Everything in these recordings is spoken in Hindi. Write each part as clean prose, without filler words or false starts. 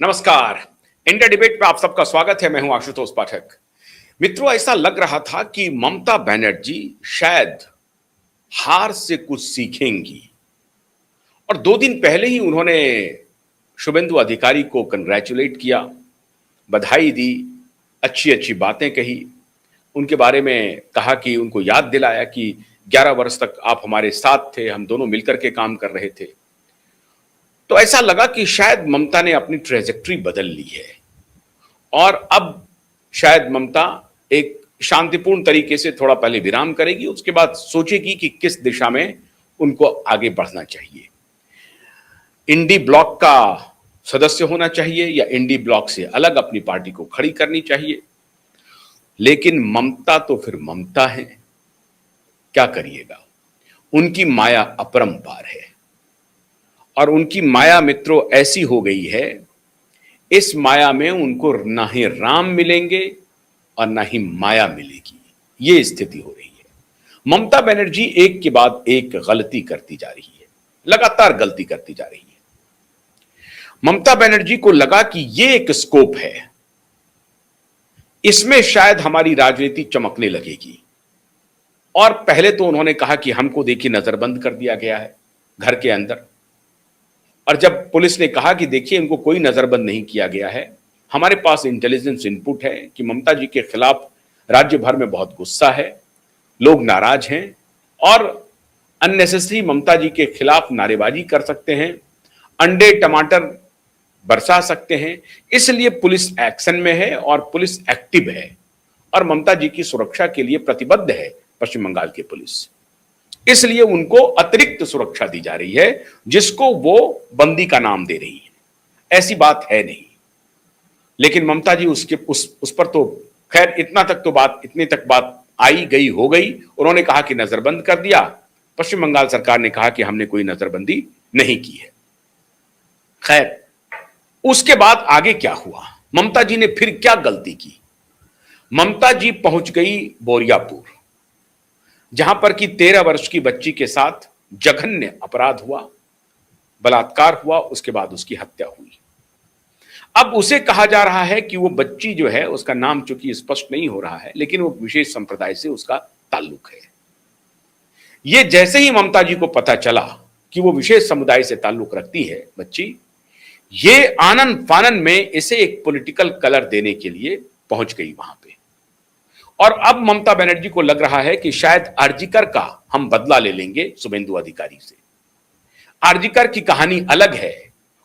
नमस्कार। इंडिया डिबेट में आप सबका स्वागत है। मैं हूं आशुतोष पाठक। मित्रों, ऐसा लग रहा था कि ममता बनर्जी शायद हार से कुछ सीखेंगी और 2 दिन पहले ही उन्होंने शुभेंदु अधिकारी को कंग्रेचुलेट किया, बधाई दी, अच्छी अच्छी बातें कही, उनके बारे में कहा कि उनको याद दिलाया कि 11 वर्ष तक आप हमारे साथ थे, हम दोनों मिलकर के काम कर रहे थे। तो ऐसा लगा कि शायद ममता ने अपनी ट्रेजेक्ट्री बदल ली है और अब शायद ममता एक शांतिपूर्ण तरीके से थोड़ा पहले विराम करेगी, उसके बाद सोचेगी कि किस दिशा में उनको आगे बढ़ना चाहिए। इंडी ब्लॉक का सदस्य होना चाहिए या इंडी ब्लॉक से अलग अपनी पार्टी को खड़ी करनी चाहिए। लेकिन ममता तो फिर ममता है, क्या करिएगा। उनकी माया अपरंपार है और उनकी माया मित्रों ऐसी हो गई है, इस माया में उनको ना ही राम मिलेंगे और ना ही माया मिलेगी। ये स्थिति हो रही है। ममता बनर्जी एक के बाद एक गलती करती जा रही है, लगातार गलती करती जा रही है। ममता बनर्जी को लगा कि ये एक स्कोप है, इसमें शायद हमारी राजनीति चमकने लगेगी। और पहले तो उन्होंने कहा कि हमको देखिए नजरबंद कर दिया गया है घर के अंदर, और जब पुलिस ने कहा कि देखिए इनको कोई नजरबंद नहीं किया गया है, हमारे पास इंटेलिजेंस इनपुट है कि ममता जी के खिलाफ राज्य भर में बहुत गुस्सा है, लोग नाराज हैं और अननेसेसरी ममता जी के खिलाफ नारेबाजी कर सकते हैं, अंडे टमाटर बरसा सकते हैं। इसलिए पुलिस एक्शन में है और पुलिस एक्टिव है और ममता जी की सुरक्षा के लिए प्रतिबद्ध है पश्चिम बंगाल की पुलिस। इसलिए उनको अतिरिक्त सुरक्षा दी जा रही है, जिसको वो बंदी का नाम दे रही है। ऐसी बात है नहीं। लेकिन ममता जी उस पर तो खैर इतने तक बात आई गई हो गई। उन्होंने कहा कि नजरबंद कर दिया, पश्चिम बंगाल सरकार ने कहा कि हमने कोई नजरबंदी नहीं की है। खैर, उसके बाद आगे क्या हुआ, ममता जी ने फिर क्या गलती की। ममता जी पहुंच गई बोरियापुर, जहां पर कि 13 वर्ष की बच्ची के साथ जघन्य अपराध हुआ, बलात्कार हुआ, उसके बाद उसकी हत्या हुई। अब उसे कहा जा रहा है कि वो बच्ची जो है, उसका नाम चूंकि स्पष्ट नहीं हो रहा है, लेकिन वो विशेष संप्रदाय से उसका ताल्लुक है। ये जैसे ही ममता जी को पता चला कि वो विशेष समुदाय से ताल्लुक रखती है बच्ची, ये आनन फानन में इसे एक पॉलिटिकल कलर देने के लिए पहुंच गई वहां पे। और अब ममता बनर्जी को लग रहा है कि शायद आरजीकर का हम बदला ले लेंगे शुभेंदु अधिकारी से। आरजीकर की कहानी अलग है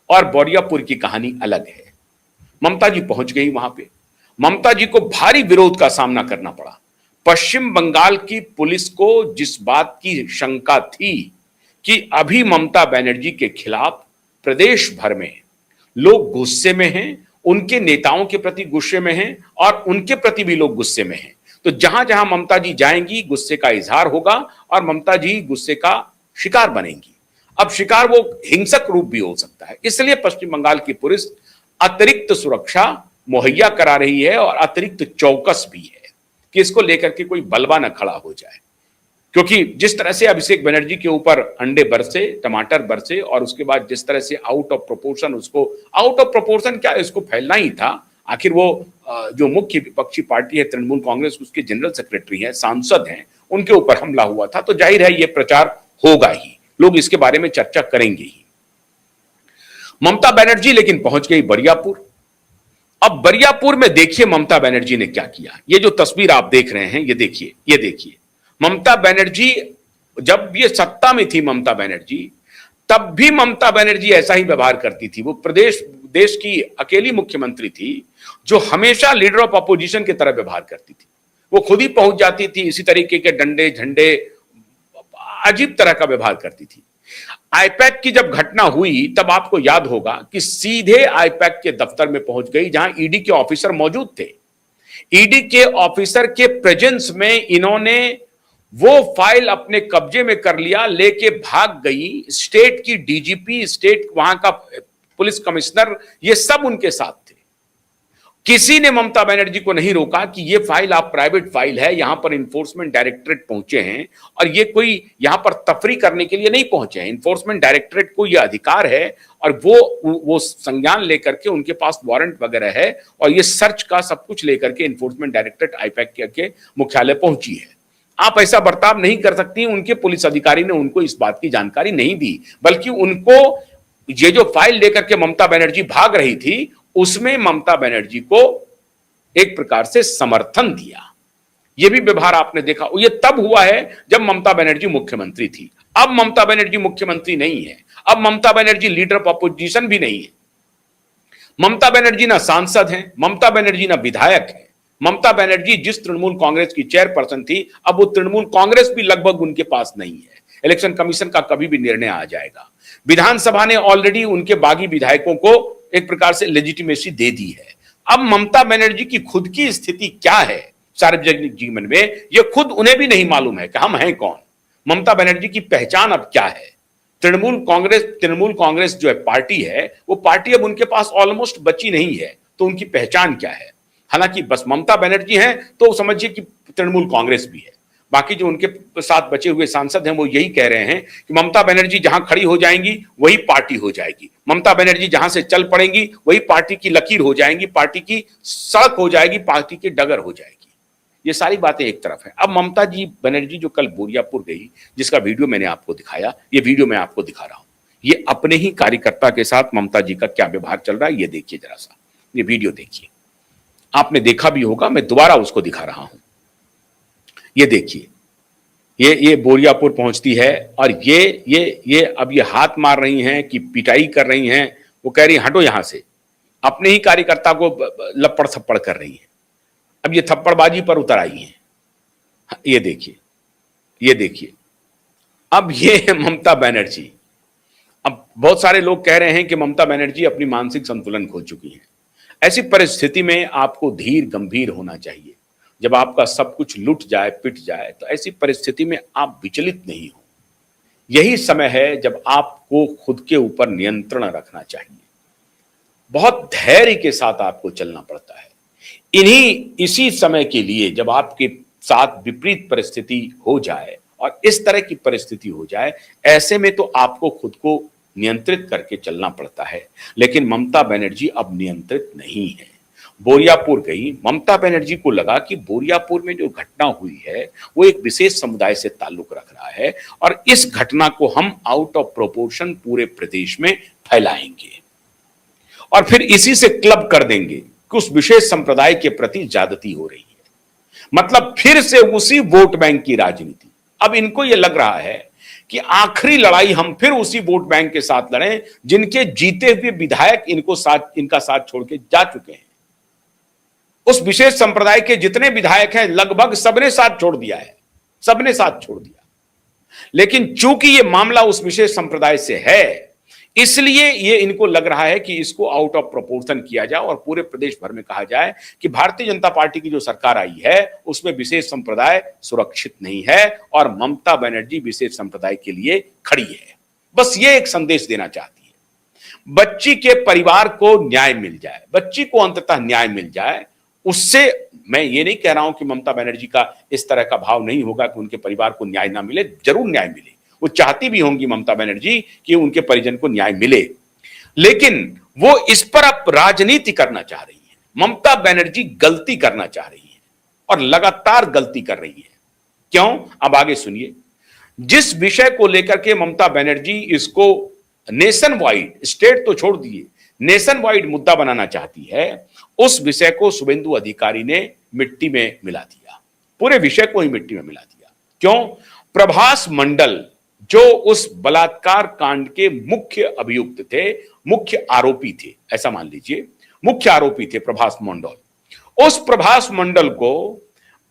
और बोरियापुर की कहानी अलग है। ममता जी पहुंच गई वहां पे। ममता जी को भारी विरोध का सामना करना पड़ा। पश्चिम बंगाल की पुलिस को जिस बात की शंका थी कि अभी ममता बनर्जी के खिलाफ प्रदेश भर में लोग गुस्से में हैं, उनके नेताओं के प्रति गुस्से में हैं और उनके प्रति भी लोग गुस्से में हैं, तो जहां जहां ममता जी जाएंगी गुस्से का इजहार होगा और ममता जी गुस्से का शिकार बनेंगी। अब शिकार वो हिंसक रूप भी हो सकता है। इसलिए पश्चिम बंगाल की पुलिस अतिरिक्त सुरक्षा मुहैया करा रही है और अतिरिक्त चौकस भी है कि इसको लेकर के कोई बलवा न खड़ा हो जाए। क्योंकि जिस तरह से अभिषेक बनर्जी के ऊपर अंडे बरसे, टमाटर बरसे और उसके बाद जिस तरह से आउट ऑफ प्रोपोर्शन क्या, इसको फैलना ही था। आखिर वो जो मुख्य विपक्षी पार्टी है तृणमूल कांग्रेस, उसके जनरल सेक्रेटरी हैं, सांसद हैं, उनके ऊपर हमला हुआ था, तो जाहिर है ये प्रचार होगा ही, लोग इसके बारे में चर्चा करेंगे ही। ममता बनर्जी लेकिन पहुंच गई बरियापुर। अब बरियापुर में देखिए ममता बनर्जी ने क्या किया। ये जो तस्वीर आप देख रहे हैं, ये देखिए ममता बनर्जी जब ये सत्ता में थी, ममता बनर्जी तब भी ममता बनर्जी ऐसा ही व्यवहार करती थी। वो देश की अकेली मुख्यमंत्री थी जो हमेशा लीडर ऑफ अपोजिशन की तरह व्यवहार करती थी। वो खुद ही पहुंच जाती थी, इसी तरीके के डंडे झंडे, अजीब तरह का व्यवहार करती थी। आईपैक की जब घटना हुई तब आपको याद होगा कि सीधे आईपैक के दफ्तर में पहुंच गई, जहां ईडी के ऑफिसर मौजूद थे। ईडी के ऑफिसर के प्रेजेंस में इन्होंने वो फाइल अपने कब्जे में कर लिया, लेके भाग गई। स्टेट की डीजीपी, स्टेट वहां का पुलिस कमिश्नर, ये सब उनके साथ थे। किसी ने ममता बनर्जी को नहीं रोका कि ये फाइल आप प्राइवेट फाइल है, यहां पर इन्फोर्समेंट डायरेक्टरेट पहुंचे हैं और ये कोई यहां पर तफरी करने के लिए नहीं पहुंचे हैं। इन्फोर्समेंट डायरेक्टरेट को ये अधिकार है और वो संज्ञान लेकर के उनके पास वारंट वगैरह है और ये सर्च का सब कुछ लेकर के इन्फोर्समेंट डायरेक्टरेट आईपैक के मुख्यालय पहुंची है। आप ऐसा बर्ताव नहीं कर सकती। उनके पुलिस अधिकारी ने उनको इस बात की जानकारी नहीं दी, बल्कि उनको ये जो फाइल लेकर के ममता बनर्जी भाग रही थी उसमें ममता बनर्जी को एक प्रकार से समर्थन दिया। यह भी व्यवहार आपने देखा। ये तब हुआ है जब ममता बनर्जी मुख्यमंत्री थी। अब ममता बनर्जी मुख्यमंत्री नहीं है, अब Mamata Banerjee leader of opposition भी नहीं है। ममता बनर्जी ना सांसद हैं, ममता बनर्जी ना विधायक है। ममता बनर्जी जिस तृणमूल कांग्रेस की चेयरपर्सन थी, अब वो तृणमूल कांग्रेस भी लगभग उनके पास नहीं है। इलेक्शन कमीशन का कभी भी निर्णय आ जाएगा। विधानसभा ने ऑलरेडी उनके बागी विधायकों को एक प्रकार से लेजिटिमेसी दे दी है। अब ममता बनर्जी की खुद की स्थिति क्या है सार्वजनिक जीवन में, यह खुद उन्हें भी नहीं मालूम है कि हम हैं कौन। ममता बनर्जी की पहचान अब क्या है। तृणमूल कांग्रेस जो है पार्टी है, वो पार्टी अब उनके पास ऑलमोस्ट बची नहीं है, तो उनकी पहचान क्या है। हालांकि बस ममता बनर्जी हैं तो समझिए कि तृणमूल कांग्रेस भी है। बाकी जो उनके साथ बचे हुए सांसद हैं वो यही कह रहे हैं कि ममता बनर्जी जहां खड़ी हो जाएंगी वही पार्टी हो जाएगी। ममता बनर्जी जहां से चल पड़ेंगी वही पार्टी की लकीर हो जाएंगी, पार्टी की सड़क हो जाएगी, पार्टी की डगर हो जाएगी। ये सारी बातें एक तरफ है। अब ममता जी बनर्जी जो कल बोरियापुर गई, जिसका वीडियो मैंने आपको दिखाया, ये वीडियो मैं आपको दिखा रहा हूं। ये अपने ही कार्यकर्ता के साथ ममता जी का क्या व्यवहार चल रहा है, ये देखिए जरा सा। ये वीडियो देखिए, आपने देखा भी होगा, मैं दोबारा उसको दिखा रहा हूं। ये देखिए, ये बोरियापुर पहुंचती है और ये अब ये हाथ मार रही हैं कि पिटाई कर रही हैं। वो कह रही हटो यहां से, अपने ही कार्यकर्ता को लपड़ थप्पड़ कर रही हैं। अब ये थप्पड़बाजी पर उतर आई हैं। ये देखिए, ये देखिए, अब ये ममता बनर्जी। अब बहुत सारे लोग कह रहे हैं कि ममता बनर्जी अपनी मानसिक संतुलन खो चुकी है। ऐसी परिस्थिति में आपको धीर गंभीर होना चाहिए। जब आपका सब कुछ लुट जाए, पिट जाए, तो ऐसी परिस्थिति में आप विचलित नहीं हो। यही समय है जब आपको खुद के ऊपर नियंत्रण रखना चाहिए। बहुत धैर्य के साथ आपको चलना पड़ता है। इसी समय के लिए जब आपके साथ विपरीत परिस्थिति हो जाए और इस तरह की परिस्थिति हो जाए, ऐसे में तो आपको खुद को नियंत्रित करके चलना पड़ता है। लेकिन ममता बनर्जी अब नियंत्रित नहीं है। बोरियापुर गई, ममता बनर्जी को लगा कि बोरियापुर में जो घटना हुई है वो एक विशेष समुदाय से ताल्लुक रख रहा है और इस घटना को हम आउट ऑफ प्रोपोर्शन पूरे प्रदेश में फैलाएंगे और फिर इसी से क्लब कर देंगे कि उस विशेष संप्रदाय के प्रति ज्यादती हो रही है। मतलब फिर से उसी वोट बैंक की राजनीति। अब इनको यह लग रहा है कि आखिरी लड़ाई हम फिर उसी वोट बैंक के साथ लड़ें जिनके जीते हुए विधायक इनका साथ छोड़ के जा चुके हैं। उस विशेष संप्रदाय के जितने विधायक हैं लगभग सबने साथ छोड़ दिया है, सबने साथ छोड़ दिया। लेकिन चूंकि यह मामला उस विशेष संप्रदाय से है, इसलिए ये इनको लग रहा है कि इसको आउट ऑफ प्रोपोर्शन किया जाए और पूरे प्रदेश भर में कहा जाए कि भारतीय जनता पार्टी की जो सरकार आई है उसमें विशेष संप्रदाय सुरक्षित नहीं है और ममता बनर्जी विशेष संप्रदाय के लिए खड़ी है। बस ये एक संदेश देना चाहती है। बच्ची के परिवार को न्याय मिल जाए, बच्ची को अंततः न्याय मिल जाए। उससे मैं ये नहीं कह रहा हूं कि ममता बनर्जी का इस तरह का भाव नहीं होगा कि उनके परिवार को न्याय ना मिले, जरूर न्याय मिले। वो चाहती भी होंगी ममता बनर्जी कि उनके परिजन को न्याय मिले, लेकिन वो इस पर अब राजनीति करना चाह रही है। ममता बनर्जी गलती करना चाह रही है और लगातार गलती कर रही है। क्यों? अब आगे सुनिए। जिस विषय को लेकर के ममता बनर्जी इसको नेशन वाइड, स्टेट तो छोड़ दिए, नेशन वाइड मुद्दा बनाना चाहती है, उस विषय को शुभेंदु अधिकारी ने मिट्टी में मिला दिया। पूरे विषय को ही मिट्टी में मिला दिया। क्यों? प्रभास मंडल जो उस बलात्कार कांड के मुख्य अभियुक्त थे, मुख्य आरोपी थे, ऐसा मान लीजिए, मुख्य आरोपी थे प्रभास मंडल। उस प्रभास मंडल को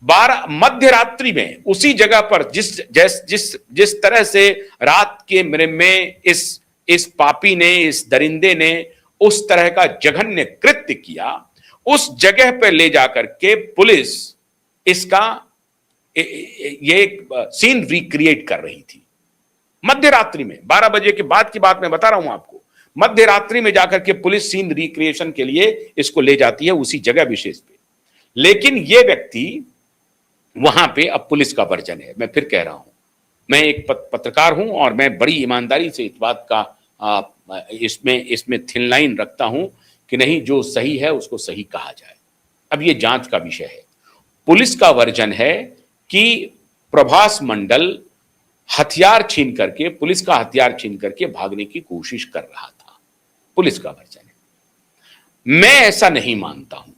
12 मध्य रात्रि में उसी जगह पर जिस तरह से रात के में इस पापी ने, इस दरिंदे ने उस तरह का जघन्य कृत्य किया, उस जगह पर ले जाकर के पुलिस इसका ये सीन रिक्रिएट कर रही थी। मध्य रात्रि में 12 बजे के बाद की बात मैं बता रहा हूं आपको। मध्य रात्रि में जाकर के पुलिस सीन रिक्रिएशन के लिए इसको ले जाती है उसी जगह विशेष पे। लेकिन ये व्यक्ति वहां पे अब पुलिस का वर्जन है। मैं फिर कह रहा हूं, मैं एक पत्रकार हूं और मैं बड़ी ईमानदारी से इस बात का इसमें थिन लाइन रखता हूं कि नहीं, जो सही है उसको सही कहा जाए। अब ये जांच का विषय है। पुलिस का वर्जन है कि प्रभास मंडल हथियार छीन करके, पुलिस का हथियार छीन करके भागने की कोशिश कर रहा था। पुलिस का वर्जन है। मैं ऐसा नहीं मानता हूं।